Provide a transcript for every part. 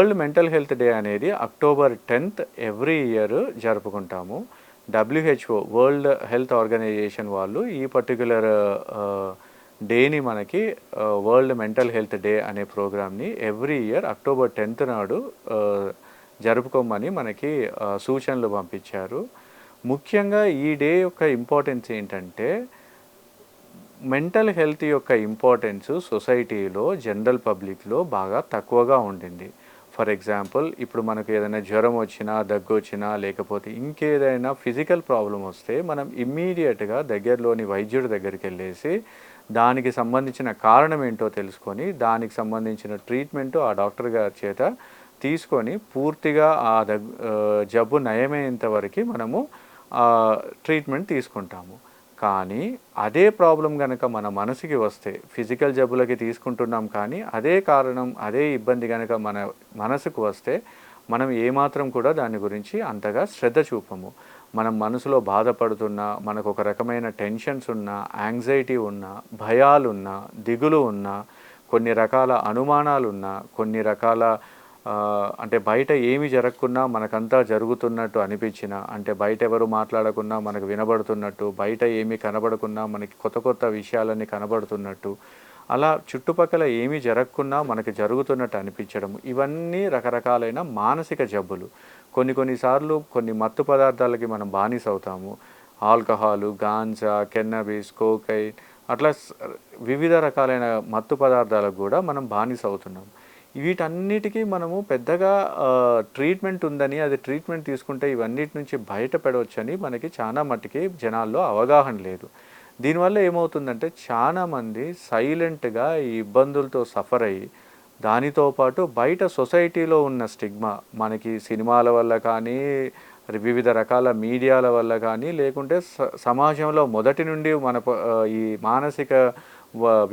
World mental health day అనేది October 10th every year జరుపుకుంటాము. WHO world health organisation వాళ్ళు ఈ పర్టిక్యులర్ డేని మనకి వరల్డ్ మెంటల్ హెల్త్ డే అనే ప్రోగ్రామ్ని ఎవ్రీ ఇయర్ అక్టోబర్ 10th నాడు జరుపుకోమని మనకి సూచనలు పంపించారు. ముఖ్యంగా ఈ డే యొక్క ఇంపార్టెన్స్ ఏంటంటే మెంటల్ హెల్త్ యొక్క ఇంపార్టెన్స్ సొసైటీలో జనరల్ పబ్లిక్లో బాగా తక్కువగా ఉండింది. ఫర్ ఎగ్జాంపుల్ ఇప్పుడు మనకు ఏదైనా జ్వరం వచ్చినా, దగ్గు వచ్చినా, లేకపోతే ఇంకేదైనా ఫిజికల్ ప్రాబ్లం వస్తే మనం ఇమ్మీడియట్గా దగ్గరలోని వైద్యుడి దగ్గరికి వెళ్ళేసి దానికి సంబంధించిన కారణం ఏంటో తెలుసుకొని దానికి సంబంధించిన ట్రీట్మెంటు ఆ డాక్టర్ గారి చేత తీసుకొని పూర్తిగా జబ్బు నయమయ్యేంత వరకు మనము ట్రీట్మెంట్ తీసుకుంటాము. కానీ అదే ప్రాబ్లం కనుక మన మనసుకి వస్తే ఫిజికల్ జబ్బులకి తీసుకుంటున్నాం, కానీ అదే కారణం అదే ఇబ్బంది కనుక మన మనసుకు వస్తే మనం ఏమాత్రం కూడా దాని గురించి అంతగా శ్రద్ధ చూపము. మనం మనసులో బాధపడుతున్నా, మనకు ఒక రకమైన టెన్షన్స్ ఉన్నా, యాంగ్జైటీ ఉన్నా, భయాలున్నా, దిగులు ఉన్నా, కొన్ని రకాల అనుమానాలున్నా, కొన్ని రకాల అంటే బయట ఏమి జరగకున్నా మనకంతా జరుగుతున్నట్టు అనిపించినా, అంటే బయట ఎవరు మాట్లాడకున్నా మనకు వినబడుతున్నట్టు, బయట ఏమీ కనబడకున్నా మనకి కొత్త కొత్త విషయాలన్నీ కనబడుతున్నట్టు, అలా చుట్టుపక్కల ఏమీ జరగకున్నా మనకి జరుగుతున్నట్టు అనిపించడం, ఇవన్నీ రకరకాలైన మానసిక జబ్బులు. కొన్నిసార్లు కొన్ని మత్తు పదార్థాలకి మనం బానిస అవుతాము. ఆల్కహాలు, గాంజా, కెన్నబిస్, కోకైన్, అట్లా వివిధ రకాలైన మత్తు పదార్థాలకు కూడా మనం బానిస అవుతున్నాం. వీటన్నిటికీ మనము పెద్దగా ట్రీట్మెంట్ ఉందని, అది ట్రీట్మెంట్ తీసుకుంటే ఇవన్నిటి నుంచి బయటపడవచ్చని మనకి చాలా మట్టుకి జనాల్లో అవగాహన లేదు. దీనివల్ల ఏమవుతుందంటే చాలామంది సైలెంట్గా ఈ ఇబ్బందులతో సఫర్ అయ్యి, దానితో పాటు బయట సొసైటీలో ఉన్న స్టిగ్మా, మనకి సినిమాల వల్ల కానీ, వివిధ రకాల మీడియాల వల్ల కానీ, లేకుంటే సమాజంలో మొదటి నుండి ఈ మానసిక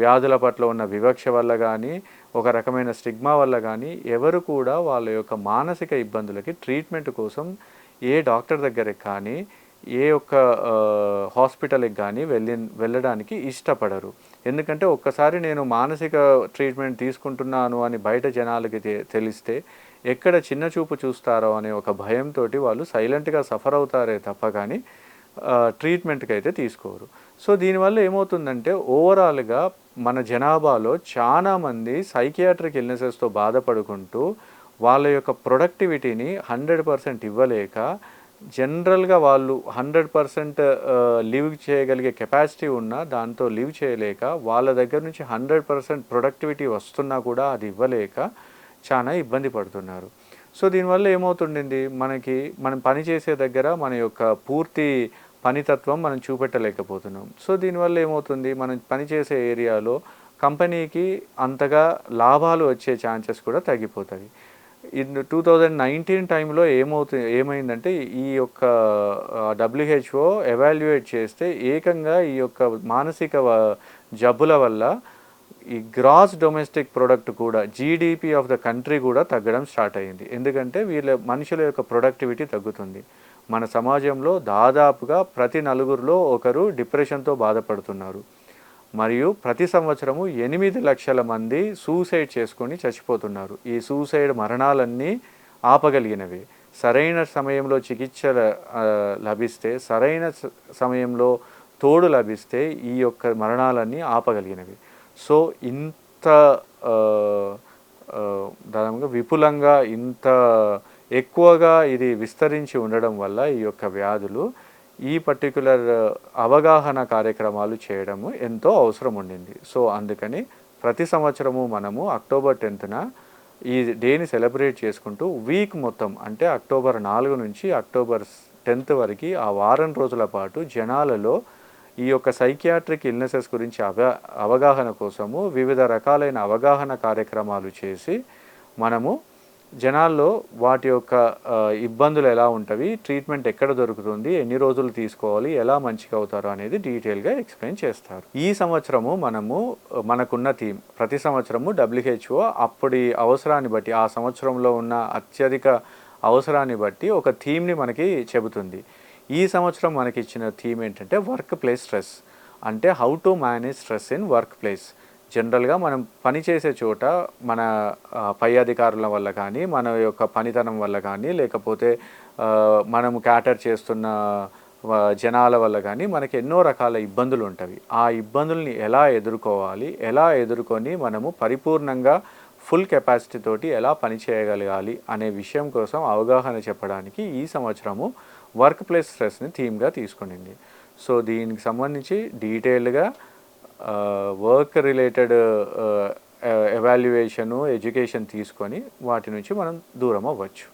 వ్యాధుల పట్ల ఉన్న వివక్ష వల్ల కానీ, ఒక రకమైన స్టిగ్మా వల్ల కానీ ఎవరు కూడా వాళ్ళ యొక్క మానసిక ఇబ్బందులకి ట్రీట్మెంట్ కోసం ఏ డాక్టర్ దగ్గరికి కానీ, ఏ ఒక్క హాస్పిటల్కి కానీ వెళ్ళడానికి ఇష్టపడరు. ఎందుకంటే ఒక్కసారి నేను మానసిక ట్రీట్మెంట్ తీసుకుంటున్నాను అని బయట జనాలకి తెలిస్తే ఎక్కడ చిన్న చూపు చూస్తారో అనే ఒక భయంతో వాళ్ళు సైలెంట్గా సఫర్ అవుతారే తప్ప కానీ ట్రీట్మెంట్కి అయితే తీసుకోరు. సో దీనివల్ల ఏమవుతుందంటే ఓవరాల్గా మన జనాభాలో చాలామంది సైకియాట్రిక్ ఇల్నెసెస్తో బాధపడుకుంటూ వాళ్ళ యొక్క ప్రొడక్టివిటీని 100% ఇవ్వలేక, జనరల్గా వాళ్ళు 100% లివ్ చేయగలిగే కెపాసిటీ ఉన్నా దాంతో లివ్ చేయలేక, వాళ్ళ దగ్గర నుంచి 100% ప్రొడక్టివిటీ వస్తున్నా కూడా అది ఇవ్వలేక చాలా ఇబ్బంది పడుతున్నారు. సో దీనివల్ల ఏమవుతుండింది, మనం పని చేసే దగ్గర మన యొక్క పూర్తి పనితత్వం మనం చూపెట్టలేకపోతున్నాం. సో దీనివల్ల ఏమవుతుంది, మనం పనిచేసే ఏరియాలో కంపెనీకి అంతగా లాభాలు వచ్చే ఛాన్సెస్ కూడా తగ్గిపోతాయి. 2019 టైంలో ఏమైందంటే ఈ యొక్క డబ్ల్యూహెచ్ఓ ఎవాల్యుయేట్ చేస్తే ఏకంగా ఈ యొక్క మానసిక జబ్బుల వల్ల ఈ గ్రాస్ డొమెస్టిక్ ప్రొడక్ట్ కూడా, జీడిపి ఆఫ్ ద కంట్రీ కూడా తగ్గడం స్టార్ట్ అయ్యింది. ఎందుకంటే మనుషుల యొక్క ప్రొడక్టివిటీ తగ్గుతుంది. మన సమాజంలో దాదాపుగా ప్రతి నలుగురిలో ఒకరు డిప్రెషన్తో బాధపడుతున్నారు. మరియు ప్రతి సంవత్సరము 8 లక్షల మంది సూసైడ్ చేసుకొని చచ్చిపోతున్నారు. ఈ సూసైడ్ మరణాలన్నీ ఆపగలిగినవి. సరైన సమయంలో చికిత్స లభిస్తే, సరైన సమయంలో తోడు లభిస్తే ఈ యొక్క మరణాలన్నీ ఆపగలిగినవి. సో ఇంత దాదాపుగా విపులంగా, ఇంత ఎక్కువగా ఇది విస్తరించి ఉండడం వల్ల ఈ యొక్క వ్యాధులు ఈ పర్టిక్యులర్ అవగాహన కార్యక్రమాలు చేయడము ఎంతో అవసరం ఉండింది. సో అందుకని ప్రతి సంవత్సరము మనము అక్టోబర్ 10th ఈ డేని సెలబ్రేట్ చేసుకుంటూ వీక్ మొత్తం, అంటే అక్టోబర్ 4 నుంచి అక్టోబర్ 10th వరకు ఆ వారం రోజుల పాటు జనాలలో ఈ యొక్క సైకియాట్రిక్ ఇల్నెసెస్ గురించి అవగాహన కోసము వివిధ రకాలైన అవగాహన కార్యక్రమాలు చేసి మనము జనాల్లో వాటి యొక్క ఇబ్బందులు ఎలా ఉంటవి, ట్రీట్మెంట్ ఎక్కడ దొరుకుతుంది, ఎన్ని రోజులు తీసుకోవాలి, ఎలా మంచిగా అవుతారు అనేది డీటెయిల్గా ఎక్స్ప్లెయిన్ చేస్తారు. ఈ సంవత్సరము మనకున్న థీమ్, ప్రతి సంవత్సరము డబ్ల్యూహెచ్ఓ అప్పటి అవసరాన్ని బట్టి, ఆ సంవత్సరంలో ఉన్న అత్యధిక అవసరాన్ని బట్టి ఒక థీమ్ని మనకి చెబుతుంది. ఈ సంవత్సరం మనకి ఇచ్చిన థీమ్ ఏంటంటే వర్క్ ప్లేస్ స్ట్రెస్, అంటే how to manage stress in work place. జనరల్గా మనం పని చేసే చోట మన పై అధికారుల వల్ల కానీ, మన యొక్క పనితనం వల్ల కానీ, లేకపోతే మనము క్యాటర్ చేస్తున్న జనాల వల్ల కానీ మనకి ఎన్నో రకాల ఇబ్బందులు ఉంటవి. ఆ ఇబ్బందుల్ని ఎలా ఎదుర్కోవాలి, ఎలా ఎదుర్కొని మనము పరిపూర్ణంగా ఫుల్ కెపాసిటీ తోటి ఎలా పని చేయగలగాలి అనే విషయం కోసం అవగాహన చెప్పడానికి ఈ సంవత్సరము వర్క్ ప్లేస్ స్ట్రెస్ని థీమ్గా తీసుకునింది. సో దీనికి సంబంధించి డీటెయిల్డ్గా వర్క్ రిలేటెడ్ ఎవాల్యుయేషను, ఎడ్యుకేషన్ తీసుకొని వాటి నుంచి మనం దూరం అవ్వచ్చు.